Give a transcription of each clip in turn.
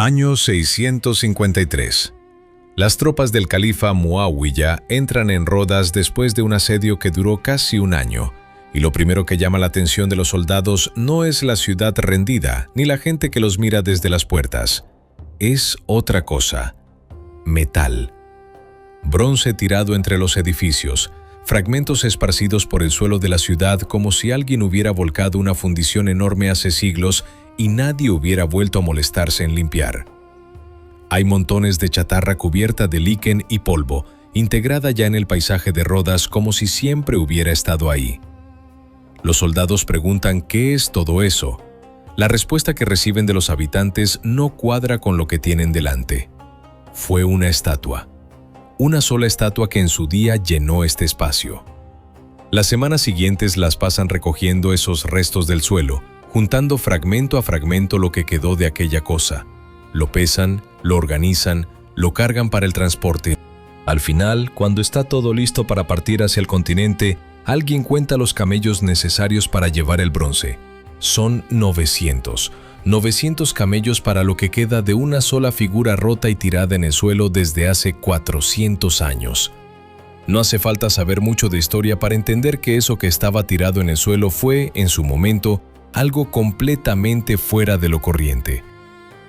Año 653. Las tropas del califa Muawiyah entran en Rodas después de un asedio que duró casi un año, y lo primero que llama la atención de los soldados no es la ciudad rendida, ni la gente que los mira desde las puertas. Es otra cosa: metal. Bronce tirado entre los edificios, fragmentos esparcidos por el suelo de la ciudad como si alguien hubiera volcado una fundición enorme hace siglos y nadie hubiera vuelto a molestarse en limpiar. Hay montones de chatarra cubierta de líquen y polvo, integrada ya en el paisaje de Rodas como si siempre hubiera estado ahí. Los soldados preguntan qué es todo eso. La respuesta que reciben de los habitantes no cuadra con lo que tienen delante. Fue una estatua. Una sola estatua que en su día llenó este espacio. Las semanas siguientes las pasan recogiendo esos restos del suelo, juntando fragmento a fragmento lo que quedó de aquella cosa. Lo pesan, lo organizan, lo cargan para el transporte. Al final, cuando está todo listo para partir hacia el continente, alguien cuenta los camellos necesarios para llevar el bronce. Son 900 camellos para lo que queda de una sola figura rota y tirada en el suelo desde hace 400 años. No hace falta saber mucho de historia para entender que eso que estaba tirado en el suelo fue, en su momento, algo completamente fuera de lo corriente.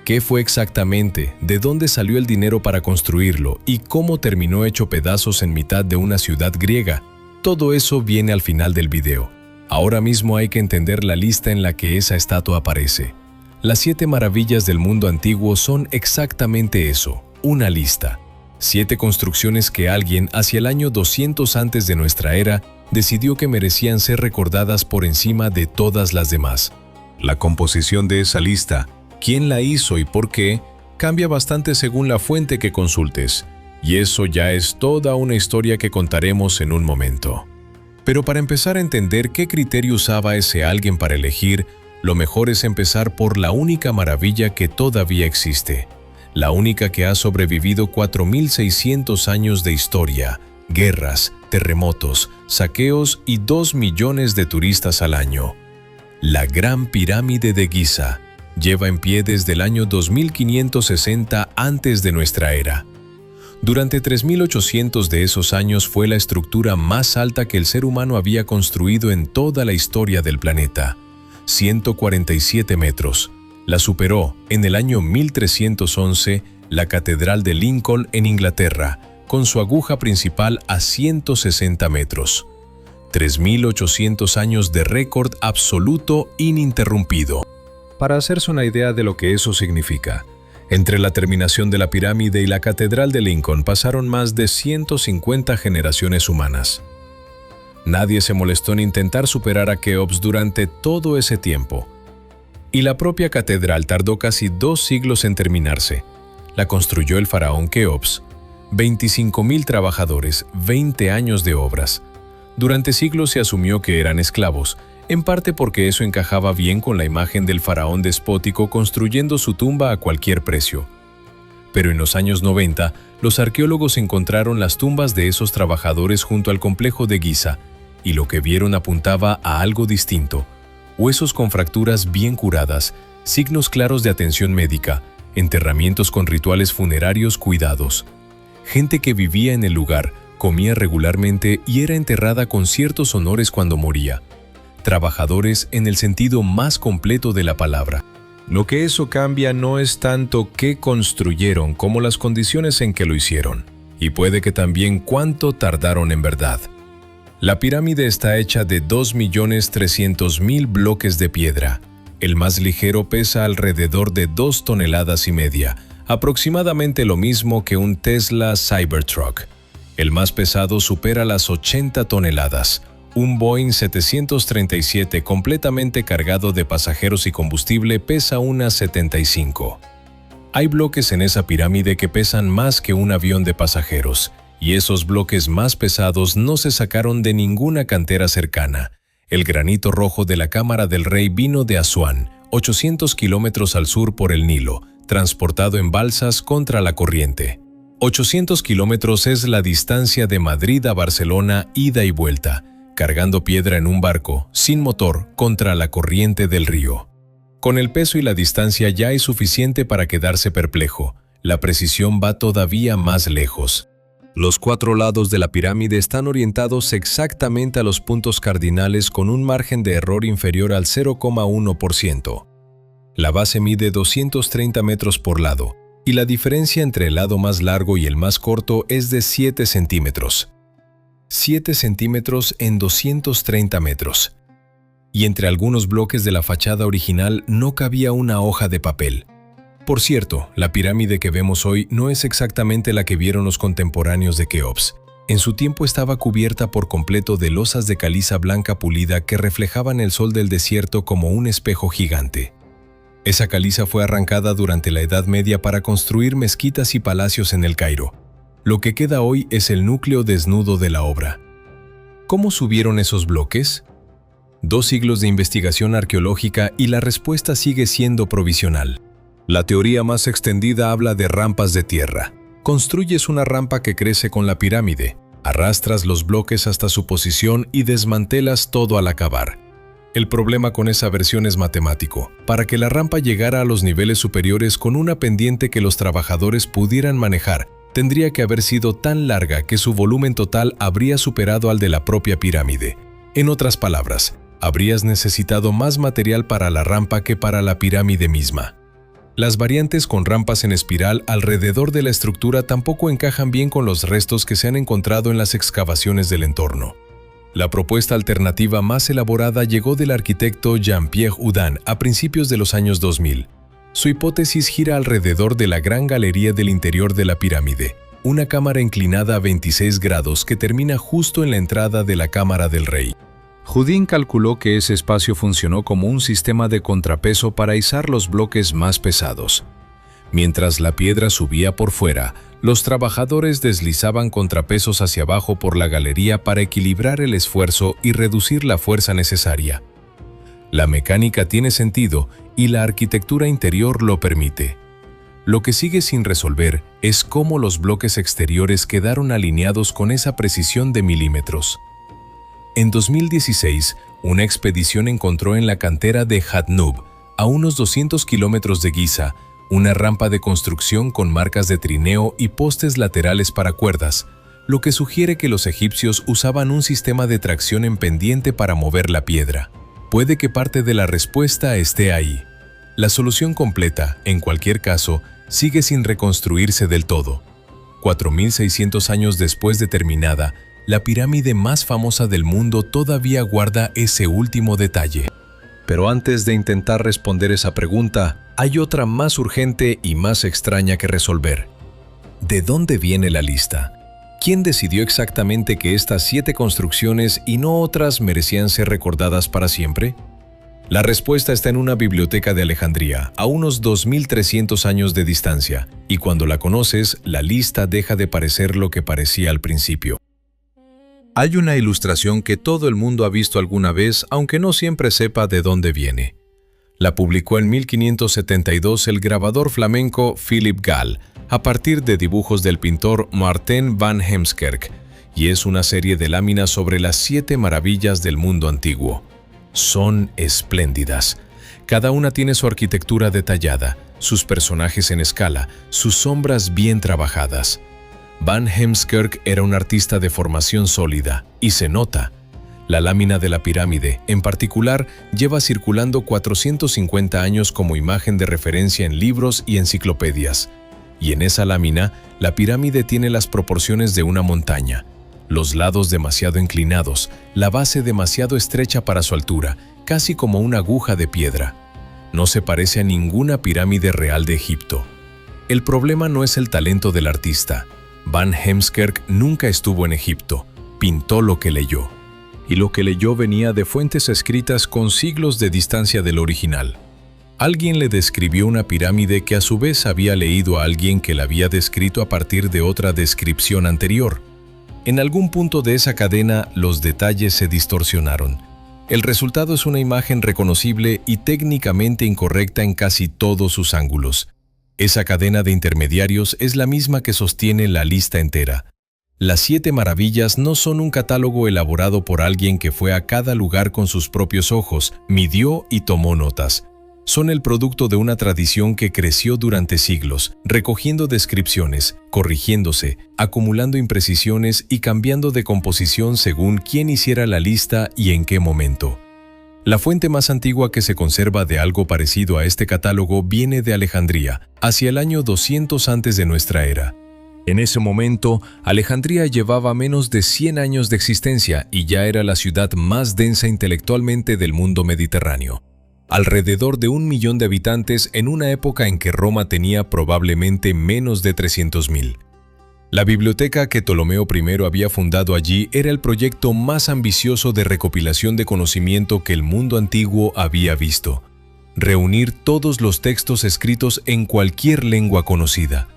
¿Qué fue exactamente? ¿De dónde salió el dinero para construirlo? ¿Y cómo terminó hecho pedazos en mitad de una ciudad griega? Todo eso viene al final del video. Ahora mismo hay que entender la lista en la que esa estatua aparece. Las 7 maravillas del mundo antiguo son exactamente eso, una lista. 7 construcciones que alguien, hacia el año 200 antes de nuestra era, decidió que merecían ser recordadas por encima de todas las demás. La composición de esa lista, quién la hizo y por qué, cambia bastante según la fuente que consultes, y eso ya es toda una historia que contaremos en un momento. Pero para empezar a entender qué criterio usaba ese alguien para elegir, lo mejor es empezar por la única maravilla que todavía existe, la única que ha sobrevivido 4600 años de historia, guerras, terremotos, saqueos y 2 millones de turistas al año. La Gran Pirámide de Giza lleva en pie desde el año 2560 antes de nuestra era. Durante 3800 de esos años fue la estructura más alta que el ser humano había construido en toda la historia del planeta, 147 metros. La superó en el año 1311 la Catedral de Lincoln en Inglaterra, con su aguja principal a 160 metros. 3800 años de récord absoluto ininterrumpido. Para hacerse una idea de lo que eso significa, entre la terminación de la pirámide y la Catedral de Lincoln pasaron más de 150 generaciones humanas. Nadie se molestó en intentar superar a Keops durante todo ese tiempo. Y la propia catedral tardó casi 2 siglos en terminarse. La construyó el faraón Keops. 25.000 trabajadores, 20 años de obras. Durante siglos se asumió que eran esclavos, en parte porque eso encajaba bien con la imagen del faraón despótico construyendo su tumba a cualquier precio. Pero en los años 90, los arqueólogos encontraron las tumbas de esos trabajadores junto al complejo de Giza, y lo que vieron apuntaba a algo distinto: huesos con fracturas bien curadas, signos claros de atención médica, enterramientos con rituales funerarios cuidados. Gente que vivía en el lugar, comía regularmente y era enterrada con ciertos honores cuando moría. Trabajadores en el sentido más completo de la palabra. Lo que eso cambia no es tanto qué construyeron como las condiciones en que lo hicieron, y puede que también cuánto tardaron en verdad. La pirámide está hecha de 2.300.000 bloques de piedra. El más ligero pesa alrededor de 2,5 toneladas, aproximadamente lo mismo que un Tesla Cybertruck. El más pesado supera las 80 toneladas. Un Boeing 737 completamente cargado de pasajeros y combustible pesa unas 75. Hay bloques en esa pirámide que pesan más que un avión de pasajeros, y esos bloques más pesados no se sacaron de ninguna cantera cercana. El granito rojo de la Cámara del Rey vino de Asuán, 800 kilómetros al sur por el Nilo, transportado en balsas contra la corriente. 800 kilómetros es la distancia de Madrid a Barcelona ida y vuelta, cargando piedra en un barco, sin motor, contra la corriente del río. Con el peso y la distancia ya es suficiente para quedarse perplejo. La precisión va todavía más lejos. Los 4 lados de la pirámide están orientados exactamente a los puntos cardinales con un margen de error inferior al 0,1%. La base mide 230 metros por lado, y la diferencia entre el lado más largo y el más corto es de 7 centímetros. 7 centímetros en 230 metros. Y entre algunos bloques de la fachada original no cabía una hoja de papel. Por cierto, la pirámide que vemos hoy no es exactamente la que vieron los contemporáneos de Keops. En su tiempo estaba cubierta por completo de losas de caliza blanca pulida que reflejaban el sol del desierto como un espejo gigante. Esa caliza fue arrancada durante la Edad Media para construir mezquitas y palacios en el Cairo. Lo que queda hoy es el núcleo desnudo de la obra. ¿Cómo subieron esos bloques? 2 siglos de investigación arqueológica y la respuesta sigue siendo provisional. La teoría más extendida habla de rampas de tierra. Construyes una rampa que crece con la pirámide, arrastras los bloques hasta su posición y desmantelas todo al acabar. El problema con esa versión es matemático. Para que la rampa llegara a los niveles superiores con una pendiente que los trabajadores pudieran manejar, tendría que haber sido tan larga que su volumen total habría superado al de la propia pirámide. En otras palabras, habrías necesitado más material para la rampa que para la pirámide misma. Las variantes con rampas en espiral alrededor de la estructura tampoco encajan bien con los restos que se han encontrado en las excavaciones del entorno. La propuesta alternativa más elaborada llegó del arquitecto Jean-Pierre Houdin a principios de los años 2000. Su hipótesis gira alrededor de la gran galería del interior de la pirámide, una cámara inclinada a 26 grados que termina justo en la entrada de la cámara del rey. Houdin calculó que ese espacio funcionó como un sistema de contrapeso para izar los bloques más pesados. Mientras la piedra subía por fuera, los trabajadores deslizaban contrapesos hacia abajo por la galería para equilibrar el esfuerzo y reducir la fuerza necesaria. La mecánica tiene sentido y la arquitectura interior lo permite. Lo que sigue sin resolver es cómo los bloques exteriores quedaron alineados con esa precisión de milímetros. En 2016, una expedición encontró en la cantera de Hatnub, a unos 200 kilómetros de Giza, una rampa de construcción con marcas de trineo y postes laterales para cuerdas, lo que sugiere que los egipcios usaban un sistema de tracción en pendiente para mover la piedra. Puede que parte de la respuesta esté ahí. La solución completa, en cualquier caso, sigue sin reconstruirse del todo. 4.600 años después de terminada, la pirámide más famosa del mundo todavía guarda ese último detalle. Pero antes de intentar responder esa pregunta, hay otra más urgente y más extraña que resolver. ¿De dónde viene la lista? ¿Quién decidió exactamente que estas 7 construcciones y no otras merecían ser recordadas para siempre? La respuesta está en una biblioteca de Alejandría, a unos 2.300 años de distancia, y cuando la conoces, la lista deja de parecer lo que parecía al principio. Hay una ilustración que todo el mundo ha visto alguna vez, aunque no siempre sepa de dónde viene. La publicó en 1572 el grabador flamenco Philip Gall, a partir de dibujos del pintor Maarten van Heemskerk, y es una serie de láminas sobre las 7 maravillas del mundo antiguo. Son espléndidas. Cada una tiene su arquitectura detallada, sus personajes en escala, sus sombras bien trabajadas. Van Heemskerk era un artista de formación sólida, y se nota. La lámina de la pirámide, en particular, lleva circulando 450 años como imagen de referencia en libros y enciclopedias. Y en esa lámina, la pirámide tiene las proporciones de una montaña. Los lados demasiado inclinados, la base demasiado estrecha para su altura, casi como una aguja de piedra. No se parece a ninguna pirámide real de Egipto. El problema no es el talento del artista. Van Heemskerk nunca estuvo en Egipto, pintó lo que leyó. Y lo que leyó venía de fuentes escritas con siglos de distancia del original. Alguien le describió una pirámide que a su vez había leído a alguien que la había descrito a partir de otra descripción anterior. En algún punto de esa cadena, los detalles se distorsionaron. El resultado es una imagen reconocible y técnicamente incorrecta en casi todos sus ángulos. Esa cadena de intermediarios es la misma que sostiene la lista entera. Las 7 maravillas no son un catálogo elaborado por alguien que fue a cada lugar con sus propios ojos, midió y tomó notas. Son el producto de una tradición que creció durante siglos, recogiendo descripciones, corrigiéndose, acumulando imprecisiones y cambiando de composición según quién hiciera la lista y en qué momento. La fuente más antigua que se conserva de algo parecido a este catálogo viene de Alejandría, hacia el año 200 antes de nuestra era. En ese momento, Alejandría llevaba menos de 100 años de existencia y ya era la ciudad más densa intelectualmente del mundo mediterráneo. Alrededor de 1 millón de habitantes en una época en que Roma tenía probablemente menos de 300.000. La biblioteca que Ptolomeo I había fundado allí era el proyecto más ambicioso de recopilación de conocimiento que el mundo antiguo había visto. Reunir todos los textos escritos en cualquier lengua conocida.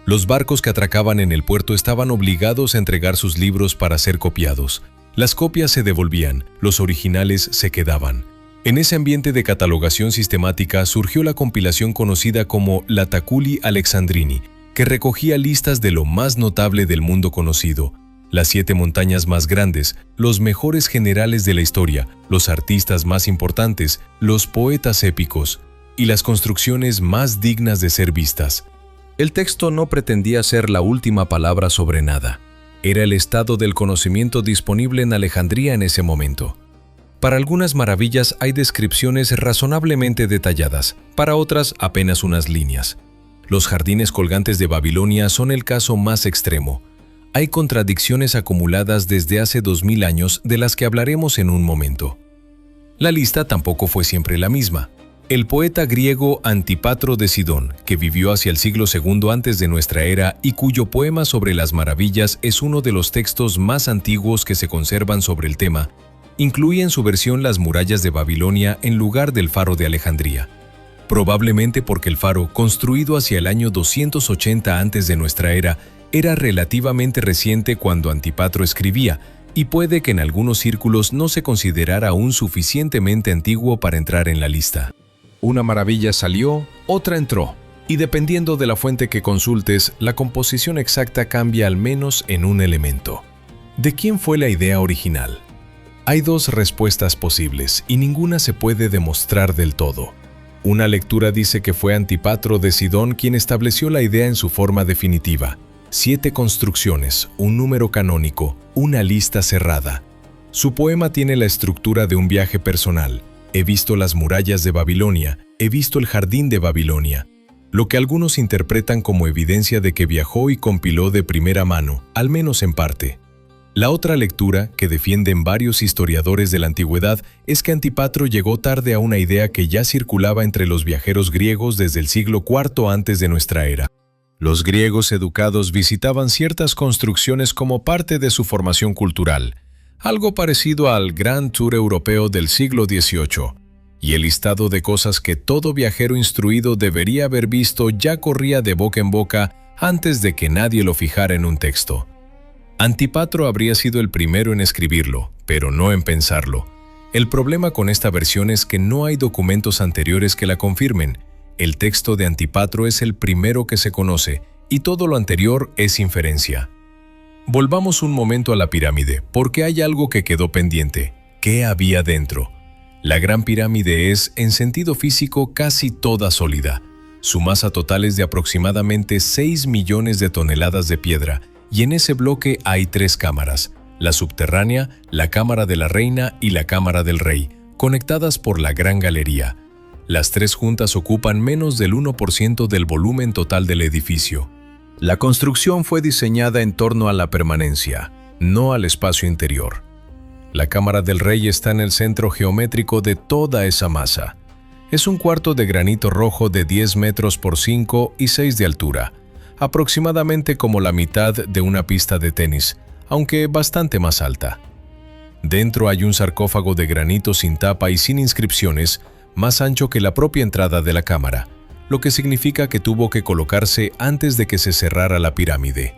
Los barcos que atracaban en el puerto estaban obligados a entregar sus libros para ser copiados. Las copias se devolvían, los originales se quedaban. En ese ambiente de catalogación sistemática surgió la compilación conocida como la Taculi Alexandrini, que recogía listas de lo más notable del mundo conocido, las 7 montañas más grandes, los mejores generales de la historia, los artistas más importantes, los poetas épicos y las construcciones más dignas de ser vistas. El texto no pretendía ser la última palabra sobre nada. Era el estado del conocimiento disponible en Alejandría en ese momento. Para algunas maravillas hay descripciones razonablemente detalladas, para otras apenas unas líneas. Los jardines colgantes de Babilonia son el caso más extremo. Hay contradicciones acumuladas desde hace 2000 años de las que hablaremos en un momento. La lista tampoco fue siempre la misma. El poeta griego Antípatro de Sidón, que vivió hacia el siglo II antes de nuestra era y cuyo poema sobre las maravillas es uno de los textos más antiguos que se conservan sobre el tema, incluye en su versión las murallas de Babilonia en lugar del faro de Alejandría. Probablemente porque el faro, construido hacia el año 280 antes de nuestra era, era relativamente reciente cuando Antípatro escribía, y puede que en algunos círculos no se considerara aún suficientemente antiguo para entrar en la lista. Una maravilla salió, otra entró, y dependiendo de la fuente que consultes, la composición exacta cambia al menos en un elemento. ¿De quién fue la idea original? Hay 2 respuestas posibles y ninguna se puede demostrar del todo. Una lectura dice que fue Antípatro de Sidón quien estableció la idea en su forma definitiva. 7 construcciones, un número canónico, una lista cerrada. Su poema tiene la estructura de un viaje personal. He visto las murallas de Babilonia, he visto el jardín de Babilonia, lo que algunos interpretan como evidencia de que viajó y compiló de primera mano, al menos en parte. La otra lectura, que defienden varios historiadores de la antigüedad, es que Antípatro llegó tarde a una idea que ya circulaba entre los viajeros griegos desde el siglo IV antes de nuestra era. Los griegos educados visitaban ciertas construcciones como parte de su formación cultural, algo parecido al Gran Tour europeo del siglo XVIII, y el listado de cosas que todo viajero instruido debería haber visto ya corría de boca en boca antes de que nadie lo fijara en un texto. Antípatro habría sido el primero en escribirlo, pero no en pensarlo. El problema con esta versión es que no hay documentos anteriores que la confirmen. El texto de Antípatro es el primero que se conoce, y todo lo anterior es inferencia. Volvamos un momento a la pirámide, porque hay algo que quedó pendiente. ¿Qué había dentro? La Gran Pirámide es, en sentido físico, casi toda sólida. Su masa total es de aproximadamente 6 millones de toneladas de piedra, y en ese bloque hay 3 cámaras, la subterránea, la cámara de la reina y la cámara del rey, conectadas por la gran galería. Las 3 juntas ocupan menos del 1% del volumen total del edificio. La construcción fue diseñada en torno a la permanencia, no al espacio interior. La cámara del rey está en el centro geométrico de toda esa masa. Es un cuarto de granito rojo de 10 metros por 5 y 6 de altura, aproximadamente como la mitad de una pista de tenis, aunque bastante más alta. Dentro hay un sarcófago de granito sin tapa y sin inscripciones, más ancho que la propia entrada de la cámara, lo que significa que tuvo que colocarse antes de que se cerrara la pirámide.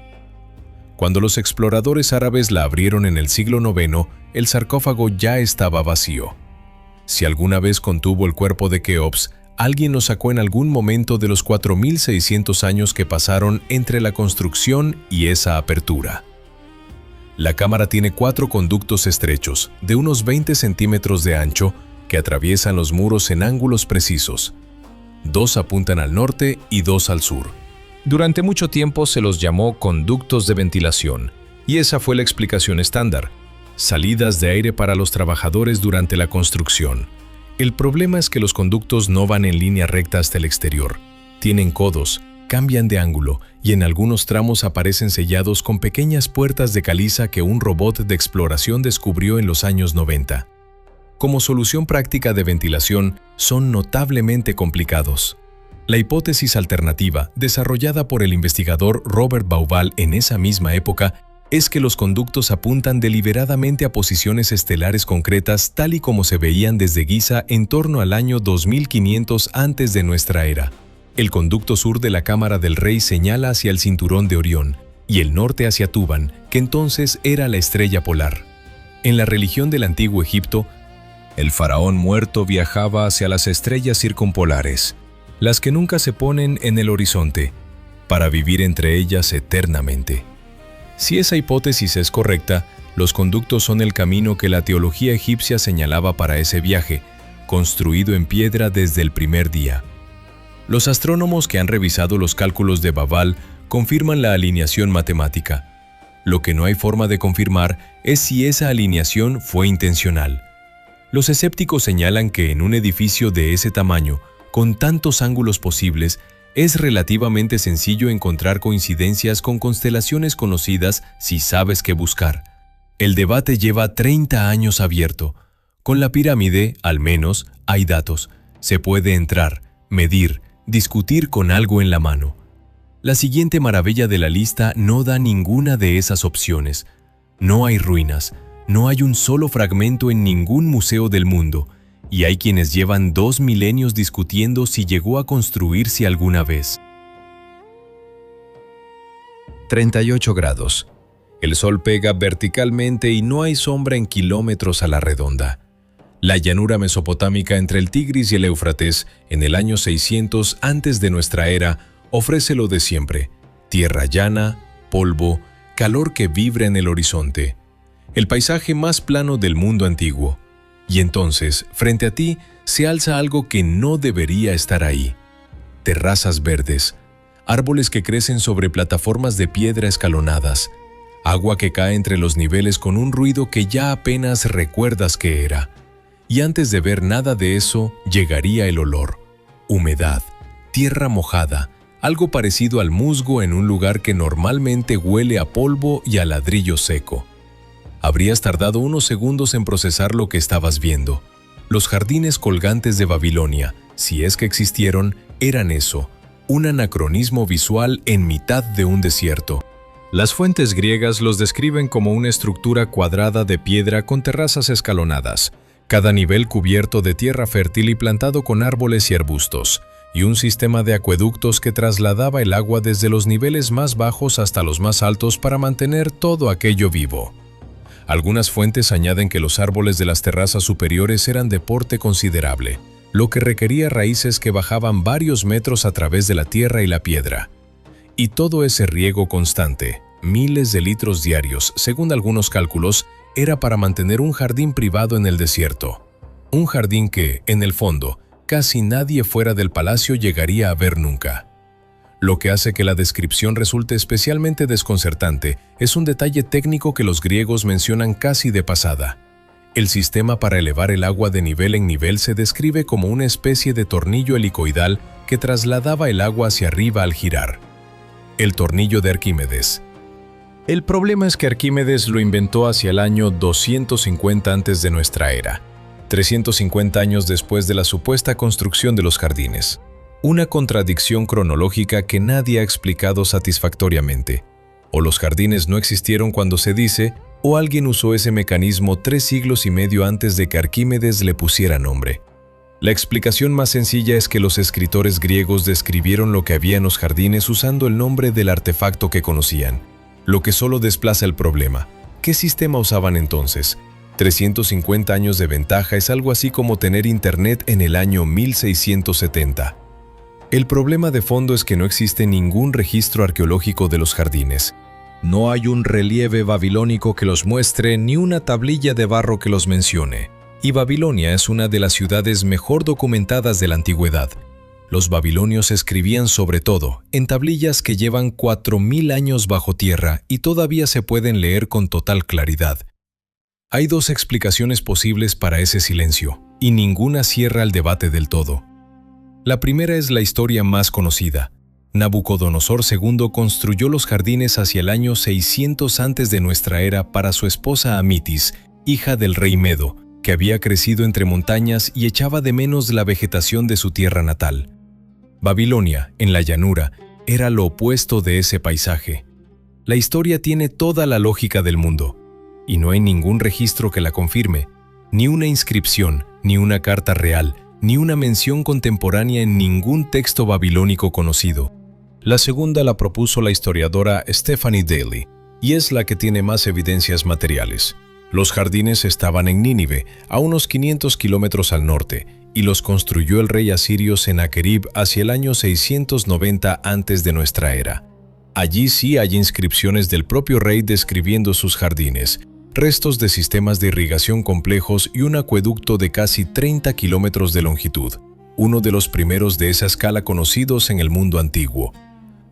Cuando los exploradores árabes la abrieron en el siglo IX, el sarcófago ya estaba vacío. Si alguna vez contuvo el cuerpo de Keops, alguien lo sacó en algún momento de los 4.600 años que pasaron entre la construcción y esa apertura. La cámara tiene 4 conductos estrechos, de unos 20 centímetros de ancho, que atraviesan los muros en ángulos precisos. 2 apuntan al norte y 2 al sur. Durante mucho tiempo se los llamó conductos de ventilación, y esa fue la explicación estándar: salidas de aire para los trabajadores durante la construcción. El problema es que los conductos no van en línea recta hasta el exterior. Tienen codos, cambian de ángulo y en algunos tramos aparecen sellados con pequeñas puertas de caliza que un robot de exploración descubrió en los años 90. Como solución práctica de ventilación, son notablemente complicados. La hipótesis alternativa, desarrollada por el investigador Robert Bauval en esa misma época, es que los conductos apuntan deliberadamente a posiciones estelares concretas tal y como se veían desde Giza en torno al año 2500 antes de nuestra era. El conducto sur de la Cámara del Rey señala hacia el cinturón de Orión y el norte hacia Tuban, que entonces era la estrella polar. En la religión del antiguo Egipto, el faraón muerto viajaba hacia las estrellas circumpolares, las que nunca se ponen en el horizonte, para vivir entre ellas eternamente. Si esa hipótesis es correcta, los conductos son el camino que la teología egipcia señalaba para ese viaje, construido en piedra desde el primer día. Los astrónomos que han revisado los cálculos de Bauval confirman la alineación matemática. Lo que no hay forma de confirmar es si esa alineación fue intencional. Los escépticos señalan que en un edificio de ese tamaño, con tantos ángulos posibles, es relativamente sencillo encontrar coincidencias con constelaciones conocidas si sabes qué buscar. El debate lleva 30 años abierto. Con la pirámide, al menos, hay datos. Se puede entrar, medir, discutir con algo en la mano. La siguiente maravilla de la lista no da ninguna de esas opciones. No hay ruinas, no hay un solo fragmento en ningún museo del mundo, y hay quienes llevan 2 milenios discutiendo si llegó a construirse alguna vez. 38 grados. El sol pega verticalmente y no hay sombra en kilómetros a la redonda. La llanura mesopotámica entre el Tigris y el Éufrates, en el año 600 antes de nuestra era, ofrece lo de siempre: tierra llana, polvo, calor que vibra en el horizonte. El paisaje más plano del mundo antiguo. Y entonces, frente a ti, se alza algo que no debería estar ahí. Terrazas verdes, árboles que crecen sobre plataformas de piedra escalonadas, agua que cae entre los niveles con un ruido que ya apenas recuerdas qué era. Y antes de ver nada de eso, llegaría el olor. Humedad, tierra mojada, algo parecido al musgo en un lugar que normalmente huele a polvo y a ladrillo seco. Habrías tardado unos segundos en procesar lo que estabas viendo. Los jardines colgantes de Babilonia, si es que existieron, eran eso, un anacronismo visual en mitad de un desierto. Las fuentes griegas los describen como una estructura cuadrada de piedra con terrazas escalonadas, cada nivel cubierto de tierra fértil y plantado con árboles y arbustos, y un sistema de acueductos que trasladaba el agua desde los niveles más bajos hasta los más altos para mantener todo aquello vivo. Algunas fuentes añaden que los árboles de las terrazas superiores eran de porte considerable, lo que requería raíces que bajaban varios metros a través de la tierra y la piedra. Y todo ese riego constante, miles de litros diarios, según algunos cálculos, era para mantener un jardín privado en el desierto. Un jardín que, en el fondo, casi nadie fuera del palacio llegaría a ver nunca. Lo que hace que la descripción resulte especialmente desconcertante es un detalle técnico que los griegos mencionan casi de pasada. El sistema para elevar el agua de nivel en nivel se describe como una especie de tornillo helicoidal que trasladaba el agua hacia arriba al girar. El tornillo de Arquímedes. El problema es que Arquímedes lo inventó hacia el año 250 antes de nuestra era, 350 años después de la supuesta construcción de los jardines. Una contradicción cronológica que nadie ha explicado satisfactoriamente. O los jardines no existieron cuando se dice, o alguien usó ese mecanismo 3 siglos y medio antes de que Arquímedes le pusiera nombre. La explicación más sencilla es que los escritores griegos describieron lo que había en los jardines usando el nombre del artefacto que conocían, lo que solo desplaza el problema. ¿Qué sistema usaban entonces? 350 años de ventaja es algo así como tener internet en el año 1670. El problema de fondo es que no existe ningún registro arqueológico de los jardines. No hay un relieve babilónico que los muestre ni una tablilla de barro que los mencione. Y Babilonia es una de las ciudades mejor documentadas de la antigüedad. Los babilonios escribían sobre todo en tablillas que llevan 4000 años bajo tierra y todavía se pueden leer con total claridad. Hay dos explicaciones posibles para ese silencio, y ninguna cierra el debate del todo. La primera es la historia más conocida. Nabucodonosor II construyó los jardines hacia el año 600 antes de nuestra era para su esposa Amitis, hija del rey Medo, que había crecido entre montañas y echaba de menos la vegetación de su tierra natal. Babilonia, en la llanura, era lo opuesto de ese paisaje. La historia tiene toda la lógica del mundo, y no hay ningún registro que la confirme, ni una inscripción, ni una carta real, ni una mención contemporánea en ningún texto babilónico conocido. La segunda la propuso la historiadora Stephanie Daly, y es la que tiene más evidencias materiales. Los jardines estaban en Nínive, a unos 500 kilómetros al norte, y los construyó el rey asirio Sennacherib hacia el año 690 antes de nuestra era. Allí sí hay inscripciones del propio rey describiendo sus jardines, restos de sistemas de irrigación complejos y un acueducto de casi 30 kilómetros de longitud, uno de los primeros de esa escala conocidos en el mundo antiguo.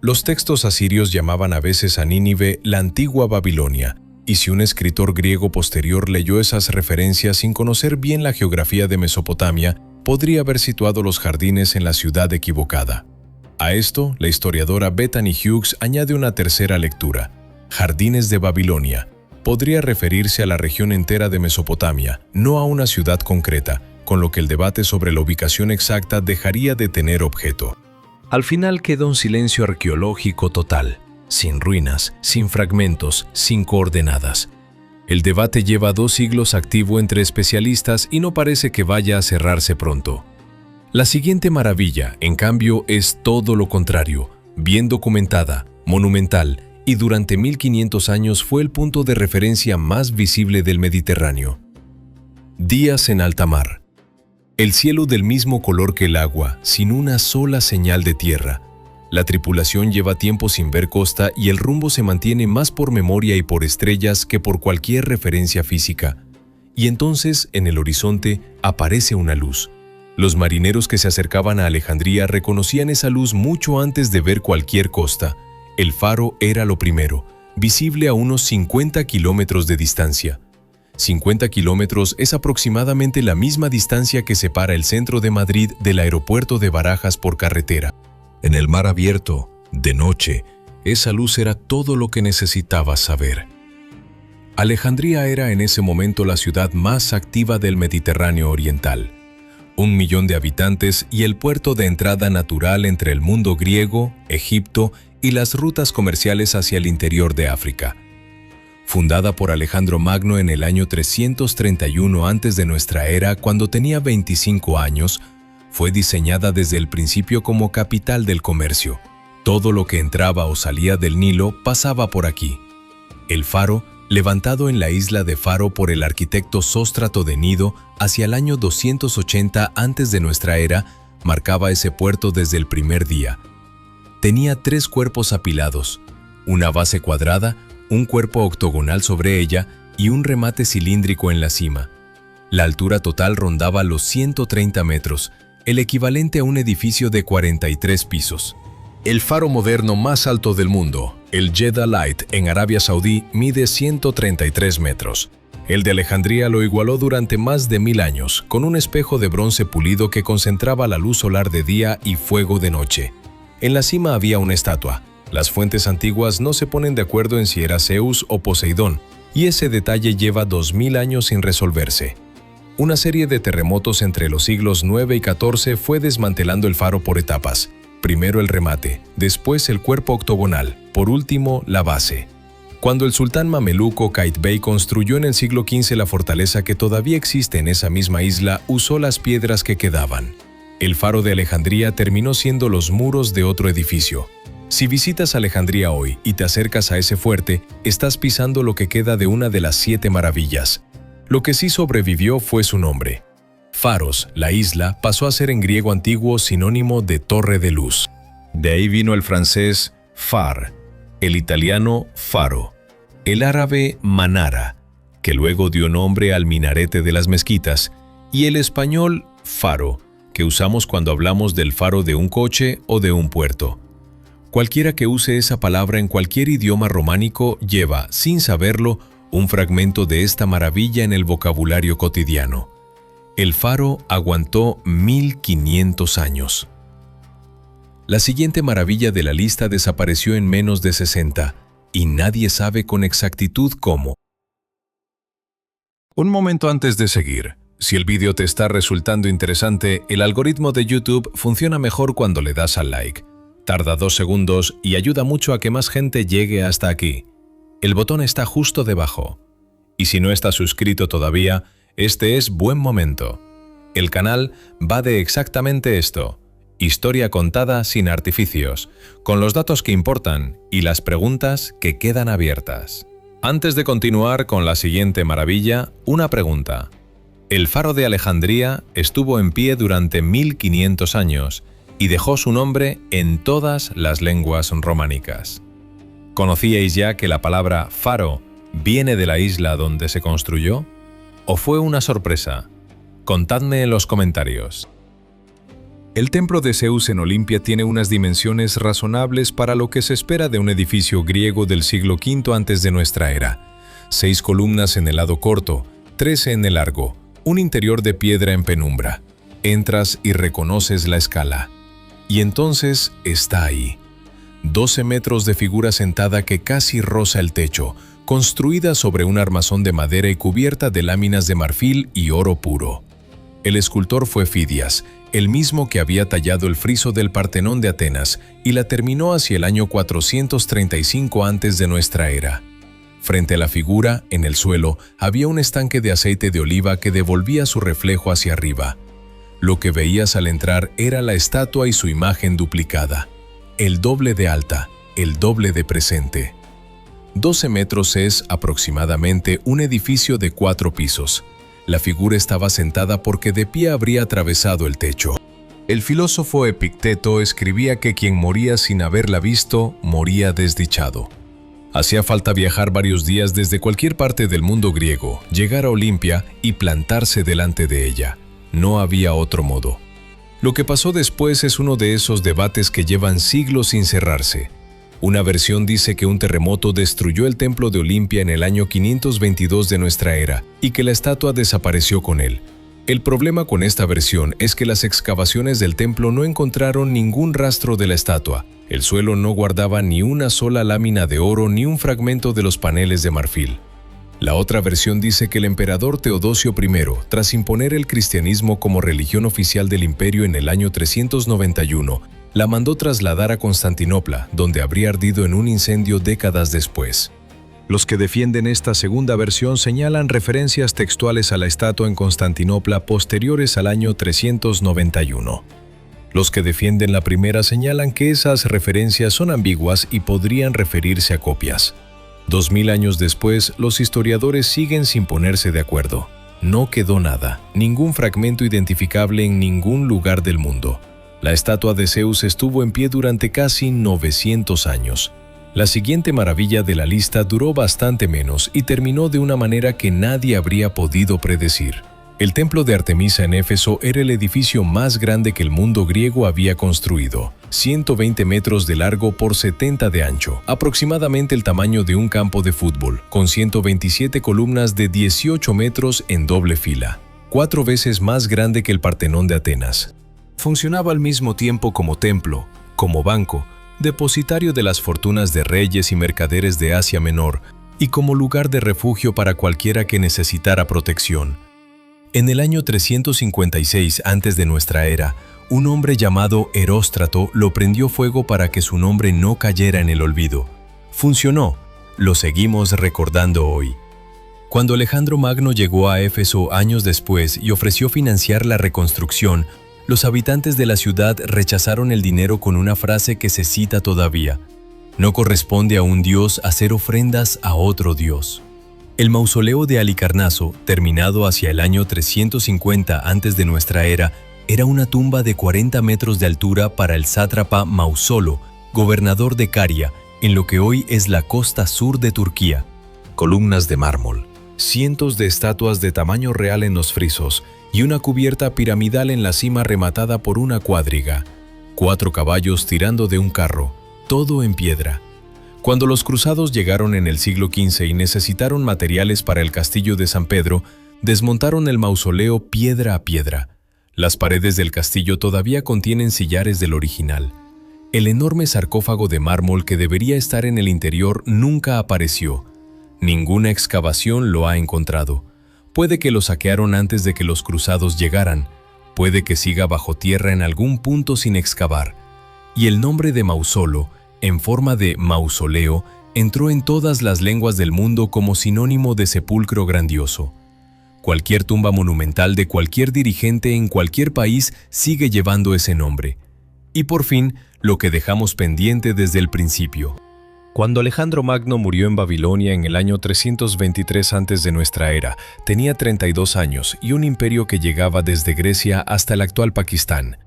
Los textos asirios llamaban a veces a Nínive la antigua Babilonia, y si un escritor griego posterior leyó esas referencias sin conocer bien la geografía de Mesopotamia, podría haber situado los jardines en la ciudad equivocada. A esto, la historiadora Bethany Hughes añade una tercera lectura: Jardines de Babilonia. Podría referirse a la región entera de Mesopotamia, no a una ciudad concreta, con lo que el debate sobre la ubicación exacta dejaría de tener objeto. Al final queda un silencio arqueológico total, sin ruinas, sin fragmentos, sin coordenadas. El debate lleva 2 siglos activo entre especialistas y no parece que vaya a cerrarse pronto. La siguiente maravilla, en cambio, es todo lo contrario, bien documentada, monumental, y durante 1500 años fue el punto de referencia más visible del Mediterráneo. Días en alta mar. El cielo del mismo color que el agua, sin una sola señal de tierra. La tripulación lleva tiempo sin ver costa y el rumbo se mantiene más por memoria y por estrellas que por cualquier referencia física. Y entonces, en el horizonte, aparece una luz. Los marineros que se acercaban a Alejandría reconocían esa luz mucho antes de ver cualquier costa. El faro era lo primero, visible a unos 50 kilómetros de distancia. 50 kilómetros es aproximadamente la misma distancia que separa el centro de Madrid del aeropuerto de Barajas por carretera. En el mar abierto, de noche, esa luz era todo lo que necesitabas saber. Alejandría era en ese momento la ciudad más activa del Mediterráneo oriental. 1 millón de habitantes y el puerto de entrada natural entre el mundo griego, Egipto y las rutas comerciales hacia el interior de África. Fundada por Alejandro Magno en el año 331 antes de nuestra era, cuando tenía 25 años, fue diseñada desde el principio como capital del comercio. Todo lo que entraba o salía del Nilo pasaba por aquí. El faro, levantado en la isla de Faro por el arquitecto Sóstrato de Nido hacia el año 280 antes de nuestra era, marcaba ese puerto desde el primer día. Tenía 3 cuerpos apilados, una base cuadrada, un cuerpo octogonal sobre ella y un remate cilíndrico en la cima. La altura total rondaba los 130 metros, el equivalente a un edificio de 43 pisos. El faro moderno más alto del mundo, el Jeddah Light en Arabia Saudí, mide 133 metros. El de Alejandría lo igualó durante más de 1000 años, con un espejo de bronce pulido que concentraba la luz solar de día y fuego de noche. En la cima había una estatua. Las fuentes antiguas no se ponen de acuerdo en si era Zeus o Poseidón, y ese detalle lleva 2000 años sin resolverse. Una serie de terremotos entre los siglos IX y XIV fue desmantelando el faro por etapas. Primero el remate, después el cuerpo octogonal, por último la base. Cuando el sultán mameluco Qaitbay construyó en el siglo XV la fortaleza que todavía existe en esa misma isla, usó las piedras que quedaban. El faro de Alejandría terminó siendo los muros de otro edificio. Si visitas Alejandría hoy y te acercas a ese fuerte, estás pisando lo que queda de una de las 7 maravillas. Lo que sí sobrevivió fue su nombre. Faros, la isla, pasó a ser en griego antiguo sinónimo de torre de luz. De ahí vino el francés phare, el italiano faro, el árabe manara, que luego dio nombre al minarete de las mezquitas, y el español faro, que usamos cuando hablamos del faro de un coche o de un puerto. Cualquiera que use esa palabra en cualquier idioma románico lleva, sin saberlo, un fragmento de esta maravilla en el vocabulario cotidiano. El faro aguantó 1500 años. La siguiente maravilla de la lista desapareció en menos de 60, y nadie sabe con exactitud cómo. Un momento antes de seguir. Si el vídeo te está resultando interesante, el algoritmo de YouTube funciona mejor cuando le das al like. Tarda 2 segundos y ayuda mucho a que más gente llegue hasta aquí. El botón está justo debajo. Y si no estás suscrito todavía, este es buen momento. El canal va de exactamente esto: historia contada sin artificios, con los datos que importan y las preguntas que quedan abiertas. Antes de continuar con la siguiente maravilla, una pregunta. El faro de Alejandría estuvo en pie durante 1500 años y dejó su nombre en todas las lenguas románicas. ¿Conocíais ya que la palabra faro viene de la isla donde se construyó? ¿O fue una sorpresa? Contadme en los comentarios. El templo de Zeus en Olimpia tiene unas dimensiones razonables para lo que se espera de un edificio griego del siglo V antes de nuestra era. 6 columnas en el lado corto, 13 en el largo, un interior de piedra en penumbra. Entras y reconoces la escala. Y entonces está ahí. 12 metros de figura sentada que casi roza el techo, construida sobre un armazón de madera y cubierta de láminas de marfil y oro puro. El escultor fue Fidias, el mismo que había tallado el friso del Partenón de Atenas y la terminó hacia el año 435 antes de nuestra era. Frente a la figura, en el suelo, había un estanque de aceite de oliva que devolvía su reflejo hacia arriba. Lo que veías al entrar era la estatua y su imagen duplicada. El doble de alta, el doble de presente. 12 metros es, aproximadamente, un edificio de 4 pisos. La figura estaba sentada porque de pie habría atravesado el techo. El filósofo Epicteto escribía que quien moría sin haberla visto, moría desdichado. Hacía falta viajar varios días desde cualquier parte del mundo griego, llegar a Olimpia y plantarse delante de ella. No había otro modo. Lo que pasó después es uno de esos debates que llevan siglos sin cerrarse. Una versión dice que un terremoto destruyó el templo de Olimpia en el año 522 de nuestra era y que la estatua desapareció con él. El problema con esta versión es que las excavaciones del templo no encontraron ningún rastro de la estatua. El suelo no guardaba ni una sola lámina de oro ni un fragmento de los paneles de marfil. La otra versión dice que el emperador Teodosio I, tras imponer el cristianismo como religión oficial del imperio en el año 391, la mandó trasladar a Constantinopla, donde habría ardido en un incendio décadas después. Los que defienden esta segunda versión señalan referencias textuales a la estatua en Constantinopla posteriores al año 391. Los que defienden la primera señalan que esas referencias son ambiguas y podrían referirse a copias. 2000 años después, los historiadores siguen sin ponerse de acuerdo. No quedó nada, ningún fragmento identificable en ningún lugar del mundo. La estatua de Zeus estuvo en pie durante casi 900 años. La siguiente maravilla de la lista duró bastante menos y terminó de una manera que nadie habría podido predecir. El templo de Artemisa en Éfeso era el edificio más grande que el mundo griego había construido. 120 metros de largo por 70 de ancho, aproximadamente el tamaño de un campo de fútbol, con 127 columnas de 18 metros en doble fila, 4 veces más grande que el Partenón de Atenas. Funcionaba al mismo tiempo como templo, como banco, depositario de las fortunas de reyes y mercaderes de Asia Menor, y como lugar de refugio para cualquiera que necesitara protección. En el año 356 antes de nuestra era, un hombre llamado Eróstrato lo prendió fuego para que su nombre no cayera en el olvido. Funcionó, lo seguimos recordando hoy. Cuando Alejandro Magno llegó a Éfeso años después y ofreció financiar la reconstrucción, los habitantes de la ciudad rechazaron el dinero con una frase que se cita todavía: no corresponde a un dios hacer ofrendas a otro dios. El mausoleo de Halicarnaso, terminado hacia el año 350 antes de nuestra era, era una tumba de 40 metros de altura para el sátrapa Mausolo, gobernador de Caria, en lo que hoy es la costa sur de Turquía. Columnas de mármol, cientos de estatuas de tamaño real en los frisos y una cubierta piramidal en la cima rematada por una cuadriga. 4 caballos tirando de un carro, todo en piedra. Cuando los cruzados llegaron en el siglo XV y necesitaron materiales para el castillo de San Pedro, desmontaron el mausoleo piedra a piedra. Las paredes del castillo todavía contienen sillares del original. El enorme sarcófago de mármol que debería estar en el interior nunca apareció. Ninguna excavación lo ha encontrado. Puede que lo saquearon antes de que los cruzados llegaran. Puede que siga bajo tierra en algún punto sin excavar. Y el nombre de Mausolo, en forma de mausoleo, entró en todas las lenguas del mundo como sinónimo de sepulcro grandioso. Cualquier tumba monumental de cualquier dirigente en cualquier país sigue llevando ese nombre. Y por fin, lo que dejamos pendiente desde el principio. Cuando Alejandro Magno murió en Babilonia en el año 323 antes de nuestra era, tenía 32 años y un imperio que llegaba desde Grecia hasta el actual Pakistán.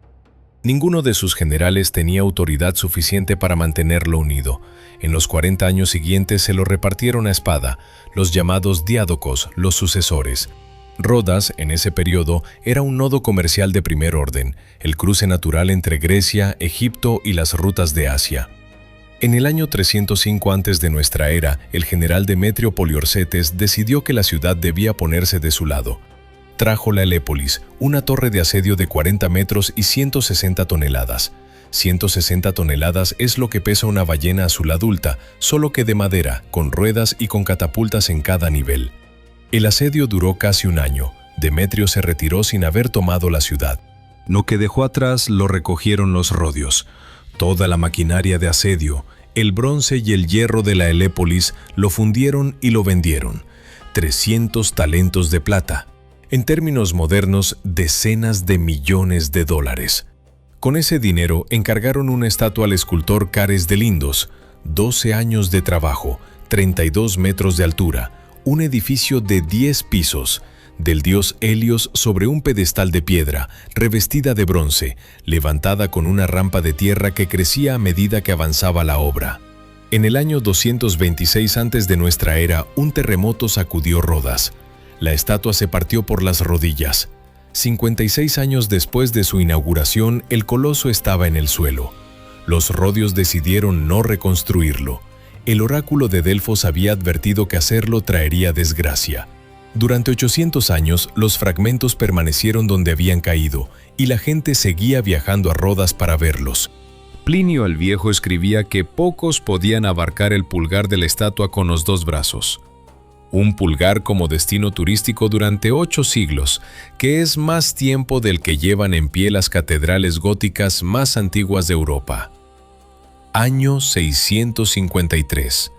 Ninguno de sus generales tenía autoridad suficiente para mantenerlo unido. En los 40 años siguientes se lo repartieron a espada, los llamados diádocos, los sucesores. Rodas, en ese periodo, era un nodo comercial de primer orden, el cruce natural entre Grecia, Egipto y las rutas de Asia. En el año 305 antes de nuestra era, el general Demetrio Poliorcetes decidió que la ciudad debía ponerse de su lado. Trajo la Helépolis, una torre de asedio de 40 metros y 160 toneladas. 160 toneladas es lo que pesa una ballena azul adulta, solo que de madera, con ruedas y con catapultas en cada nivel. El asedio duró casi un año. Demetrio se retiró sin haber tomado la ciudad. Lo que dejó atrás lo recogieron los rodios. Toda la maquinaria de asedio, el bronce y el hierro de la Helépolis lo fundieron y lo vendieron. 300 talentos de plata. En términos modernos, decenas de millones de dólares. Con ese dinero encargaron una estatua al escultor Cares de Lindos. 12 años de trabajo, 32 metros de altura, un edificio de 10 pisos, del dios Helios sobre un pedestal de piedra, revestida de bronce, levantada con una rampa de tierra que crecía a medida que avanzaba la obra. En el año 226 antes de nuestra era, un terremoto sacudió Rodas. La estatua se partió por las rodillas. 56 años después de su inauguración, el coloso estaba en el suelo. Los rodios decidieron no reconstruirlo. El oráculo de Delfos había advertido que hacerlo traería desgracia. Durante 800 años, los fragmentos permanecieron donde habían caído, y la gente seguía viajando a Rodas para verlos. Plinio el Viejo escribía que pocos podían abarcar el pulgar de la estatua con los 2 brazos. Un pulgar como destino turístico durante 8 siglos, que es más tiempo del que llevan en pie las catedrales góticas más antiguas de Europa. Año 653.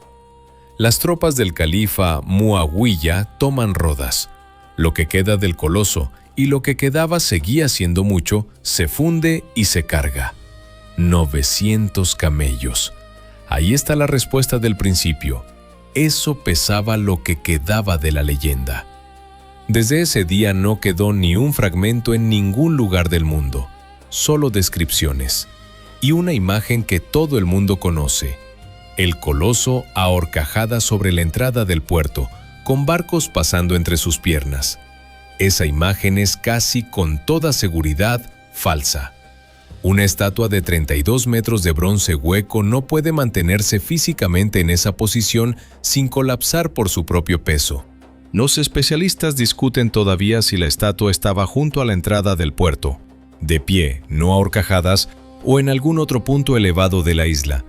Las tropas del califa Muawiyya toman Rodas. Lo que queda del coloso, y lo que quedaba seguía siendo mucho, se funde y se carga. 900 camellos. Ahí está la respuesta del principio. Eso pesaba lo que quedaba de la leyenda. Desde ese día no quedó ni un fragmento en ningún lugar del mundo, solo descripciones. Y una imagen que todo el mundo conoce. El coloso a horcajadas sobre la entrada del puerto, con barcos pasando entre sus piernas. Esa imagen es casi con toda seguridad falsa. Una estatua de 32 metros de bronce hueco no puede mantenerse físicamente en esa posición sin colapsar por su propio peso. Los especialistas discuten todavía si la estatua estaba junto a la entrada del puerto, de pie, no a horcajadas, o en algún otro punto elevado de la isla.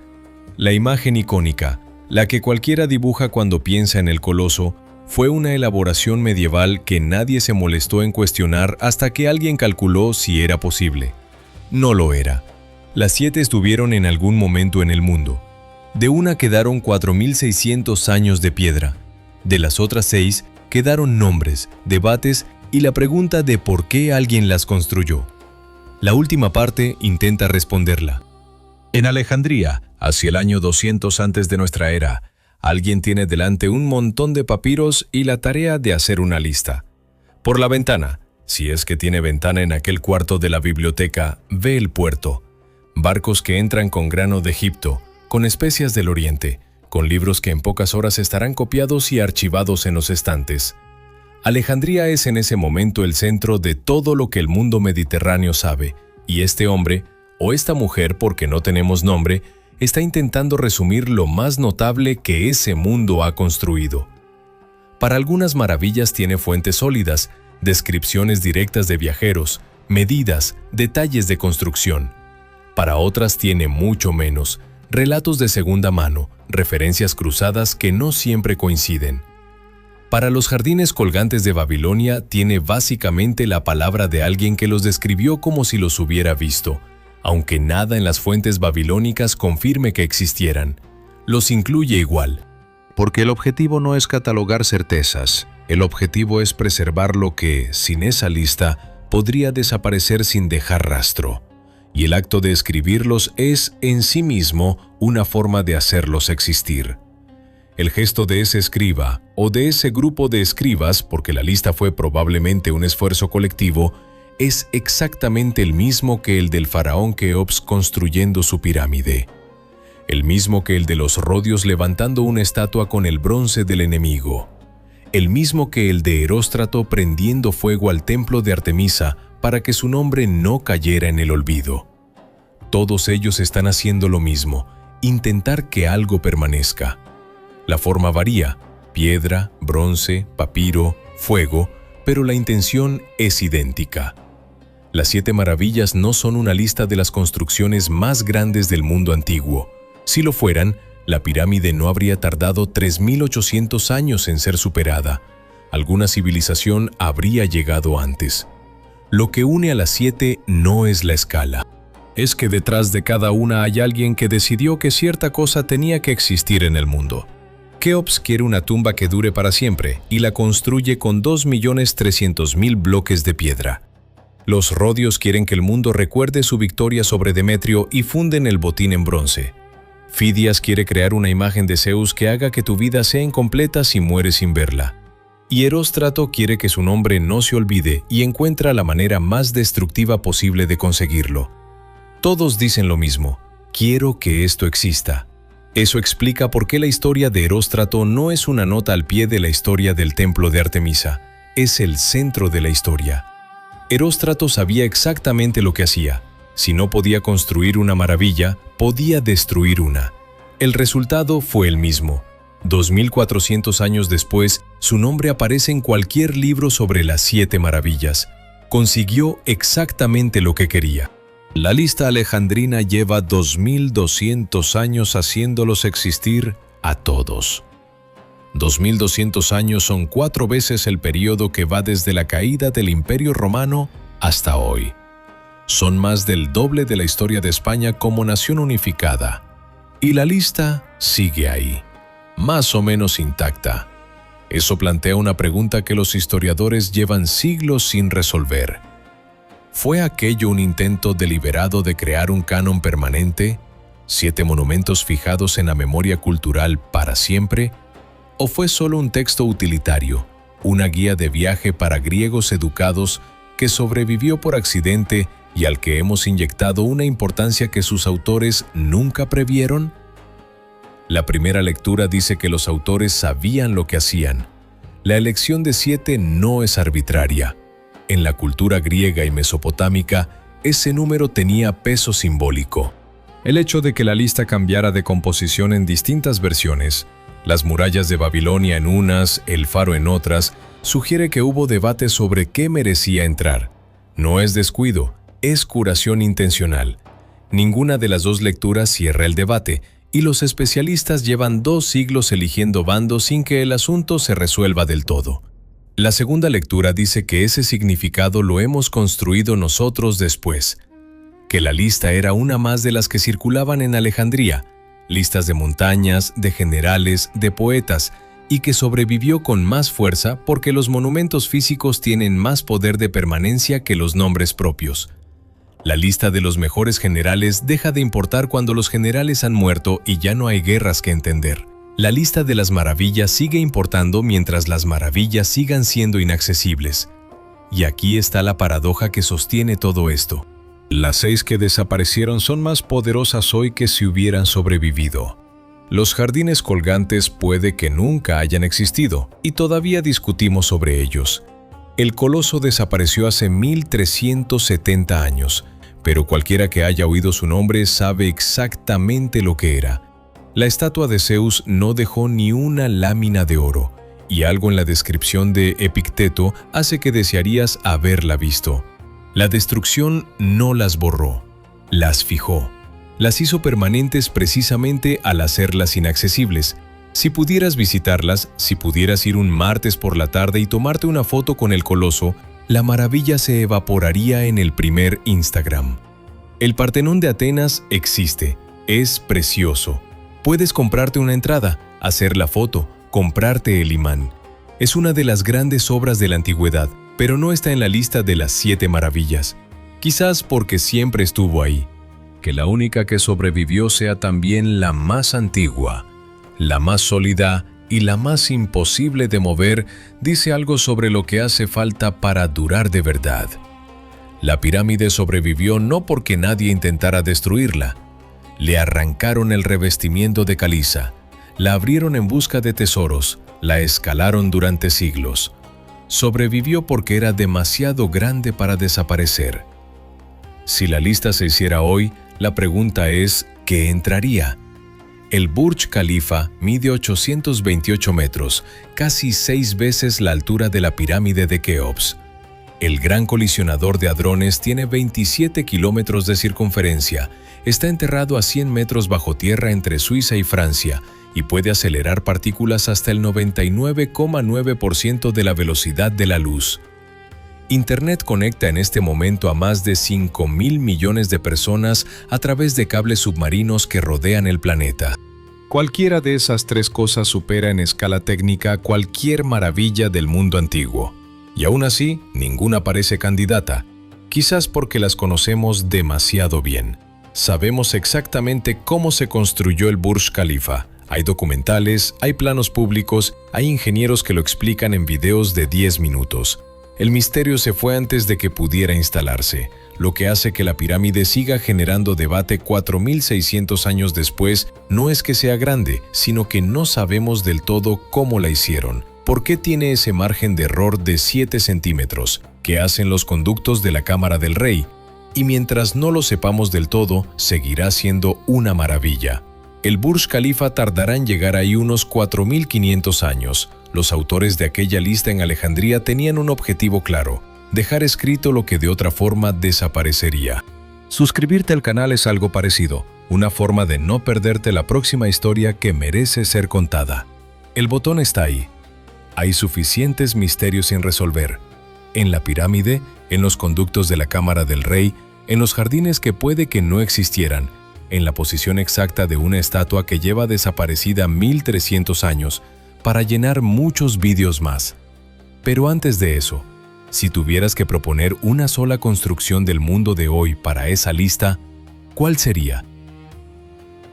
La imagen icónica, la que cualquiera dibuja cuando piensa en el coloso, fue una elaboración medieval que nadie se molestó en cuestionar hasta que alguien calculó si era posible. No lo era. Las 7 estuvieron en algún momento en el mundo. De una quedaron 4600 años de piedra. De las otras 6 quedaron nombres, debates y la pregunta de por qué alguien las construyó. La última parte intenta responderla. En Alejandría, hacia el año 200 antes de nuestra era, alguien tiene delante un montón de papiros y la tarea de hacer una lista. Por la ventana, si es que tiene ventana en aquel cuarto de la biblioteca, ve el puerto. Barcos que entran con grano de Egipto, con especias del Oriente, con libros que en pocas horas estarán copiados y archivados en los estantes. Alejandría es en ese momento el centro de todo lo que el mundo mediterráneo sabe, y este hombre, o esta mujer porque no tenemos nombre, está intentando resumir lo más notable que ese mundo ha construido. Para algunas maravillas tiene fuentes sólidas, descripciones directas de viajeros, medidas, detalles de construcción. Para otras tiene mucho menos, relatos de segunda mano, referencias cruzadas que no siempre coinciden. Para los jardines colgantes de Babilonia tiene básicamente la palabra de alguien que los describió como si los hubiera visto, aunque nada en las fuentes babilónicas confirme que existieran. Los incluye igual. Porque el objetivo no es catalogar certezas, el objetivo es preservar lo que, sin esa lista, podría desaparecer sin dejar rastro. Y el acto de escribirlos es, en sí mismo, una forma de hacerlos existir. El gesto de ese escriba, o de ese grupo de escribas, porque la lista fue probablemente un esfuerzo colectivo, es exactamente el mismo que el del faraón Keops construyendo su pirámide. El mismo que el de los rodios levantando una estatua con el bronce del enemigo. El mismo que el de Eróstrato prendiendo fuego al templo de Artemisa para que su nombre no cayera en el olvido. Todos ellos están haciendo lo mismo, intentar que algo permanezca. La forma varía, piedra, bronce, papiro, fuego, pero la intención es idéntica. Las 7 maravillas no son una lista de las construcciones más grandes del mundo antiguo. Si lo fueran, la pirámide no habría tardado 3.800 años en ser superada. Alguna civilización habría llegado antes. Lo que une a las 7 no es la escala. Es que detrás de cada una hay alguien que decidió que cierta cosa tenía que existir en el mundo. Keops quiere una tumba que dure para siempre y la construye con 2.300.000 bloques de piedra. Los rodios quieren que el mundo recuerde su victoria sobre Demetrio y funden el botín en bronce. Fidias quiere crear una imagen de Zeus que haga que tu vida sea incompleta si mueres sin verla. Y Eróstrato quiere que su nombre no se olvide y encuentra la manera más destructiva posible de conseguirlo. Todos dicen lo mismo: quiero que esto exista. Eso explica por qué la historia de Eróstrato no es una nota al pie de la historia del templo de Artemisa, es el centro de la historia. Eróstrato sabía exactamente lo que hacía. Si no podía construir una maravilla, podía destruir una. El resultado fue el mismo. 2400 años después, su nombre aparece en cualquier libro sobre las 7 maravillas. Consiguió exactamente lo que quería. La lista alejandrina lleva 2200 años haciéndolos existir a todos. 2200 años son 4 veces el periodo que va desde la caída del Imperio Romano hasta hoy. Son más del doble de la historia de España como nación unificada. Y la lista sigue ahí, más o menos intacta. Eso plantea una pregunta que los historiadores llevan siglos sin resolver. ¿Fue aquello un intento deliberado de crear un canon permanente? ¿7 monumentos fijados en la memoria cultural para siempre? ¿O fue solo un texto utilitario, una guía de viaje para griegos educados que sobrevivió por accidente y al que hemos inyectado una importancia que sus autores nunca previeron? La primera lectura dice que los autores sabían lo que hacían. La elección de 7 no es arbitraria. En la cultura griega y mesopotámica, ese número tenía peso simbólico. El hecho de que la lista cambiara de composición en distintas versiones, las murallas de Babilonia en unas, el faro en otras, sugiere que hubo debate sobre qué merecía entrar. No es descuido, es curación intencional. Ninguna de las 2 lecturas cierra el debate, y los especialistas llevan 2 siglos eligiendo bandos sin que el asunto se resuelva del todo. La segunda lectura dice que ese significado lo hemos construido nosotros después, que la lista era una más de las que circulaban en Alejandría, listas de montañas, de generales, de poetas, y que sobrevivió con más fuerza porque los monumentos físicos tienen más poder de permanencia que los nombres propios. La lista de los mejores generales deja de importar cuando los generales han muerto y ya no hay guerras que entender. La lista de las maravillas sigue importando mientras las maravillas sigan siendo inaccesibles. Y aquí está la paradoja que sostiene todo esto. Las 6 que desaparecieron son más poderosas hoy que si hubieran sobrevivido. Los jardines colgantes puede que nunca hayan existido y todavía discutimos sobre ellos. El coloso desapareció hace 1370 años, pero cualquiera que haya oído su nombre sabe exactamente lo que era. La estatua de Zeus no dejó ni una lámina de oro, y algo en la descripción de Epicteto hace que desearías haberla visto. La destrucción no las borró, las fijó. Las hizo permanentes precisamente al hacerlas inaccesibles. Si pudieras visitarlas, si pudieras ir un martes por la tarde y tomarte una foto con el coloso, la maravilla se evaporaría en el primer Instagram. El Partenón de Atenas existe, es precioso. Puedes comprarte una entrada, hacer la foto, comprarte el imán. Es una de las grandes obras de la antigüedad, pero no está en la lista de las 7 maravillas. Quizás porque siempre estuvo ahí. Que la única que sobrevivió sea también la más antigua, la más sólida y la más imposible de mover, dice algo sobre lo que hace falta para durar de verdad. La pirámide sobrevivió no porque nadie intentara destruirla. Le arrancaron el revestimiento de caliza, la abrieron en busca de tesoros, la escalaron durante siglos. Sobrevivió porque era demasiado grande para desaparecer. Si la lista se hiciera hoy, la pregunta es, ¿qué entraría? El Burj Khalifa mide 828 metros, casi 6 veces la altura de la pirámide de Keops. El Gran Colisionador de Hadrones tiene 27 kilómetros de circunferencia, está enterrado a 100 metros bajo tierra entre Suiza y Francia y puede acelerar partículas hasta el 99,9% de la velocidad de la luz. Internet conecta en este momento a más de 5.000 millones de personas a través de cables submarinos que rodean el planeta. Cualquiera de esas 3 cosas supera en escala técnica cualquier maravilla del mundo antiguo. Y aún así, ninguna parece candidata, quizás porque las conocemos demasiado bien. Sabemos exactamente cómo se construyó el Burj Khalifa. Hay documentales, hay planos públicos, hay ingenieros que lo explican en videos de 10 minutos. El misterio se fue antes de que pudiera instalarse, lo que hace que la pirámide siga generando debate 4.600 años después. No es que sea grande, sino que no sabemos del todo cómo la hicieron. ¿Por qué tiene ese margen de error de 7 centímetros? ¿Qué hacen los conductos de la cámara del rey? Y mientras no lo sepamos del todo, seguirá siendo una maravilla. El Burj Khalifa tardará en llegar ahí unos 4.500 años. Los autores de aquella lista en Alejandría tenían un objetivo claro: dejar escrito lo que de otra forma desaparecería. Suscribirte al canal es algo parecido, una forma de no perderte la próxima historia que merece ser contada. El botón está ahí. Hay suficientes misterios sin resolver. En la pirámide, en los conductos de la cámara del rey, en los jardines que puede que no existieran, en la posición exacta de una estatua que lleva desaparecida 1.300 años, para llenar muchos vídeos más. Pero antes de eso, si tuvieras que proponer una sola construcción del mundo de hoy para esa lista, ¿cuál sería?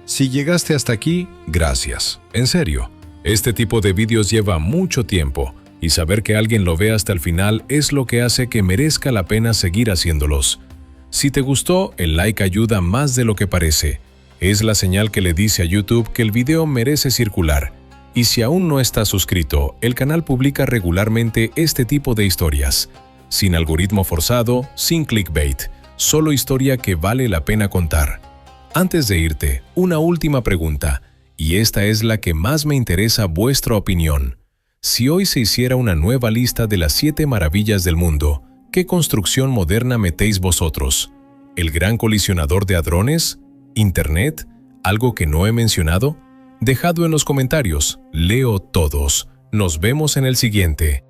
Si llegaste hasta aquí, gracias. En serio, este tipo de vídeos lleva mucho tiempo, y saber que alguien lo ve hasta el final es lo que hace que merezca la pena seguir haciéndolos. Si te gustó, el like ayuda más de lo que parece. Es la señal que le dice a YouTube que el video merece circular. Y si aún no estás suscrito, el canal publica regularmente este tipo de historias. Sin algoritmo forzado, sin clickbait, solo historia que vale la pena contar. Antes de irte, una última pregunta, y esta es la que más me interesa vuestra opinión. Si hoy se hiciera una nueva lista de las 7 maravillas del mundo, ¿qué construcción moderna metéis vosotros? ¿El Gran Colisionador de Hadrones? ¿Internet? ¿Algo que no he mencionado? Dejadlo en los comentarios, leo todos. Nos vemos en el siguiente.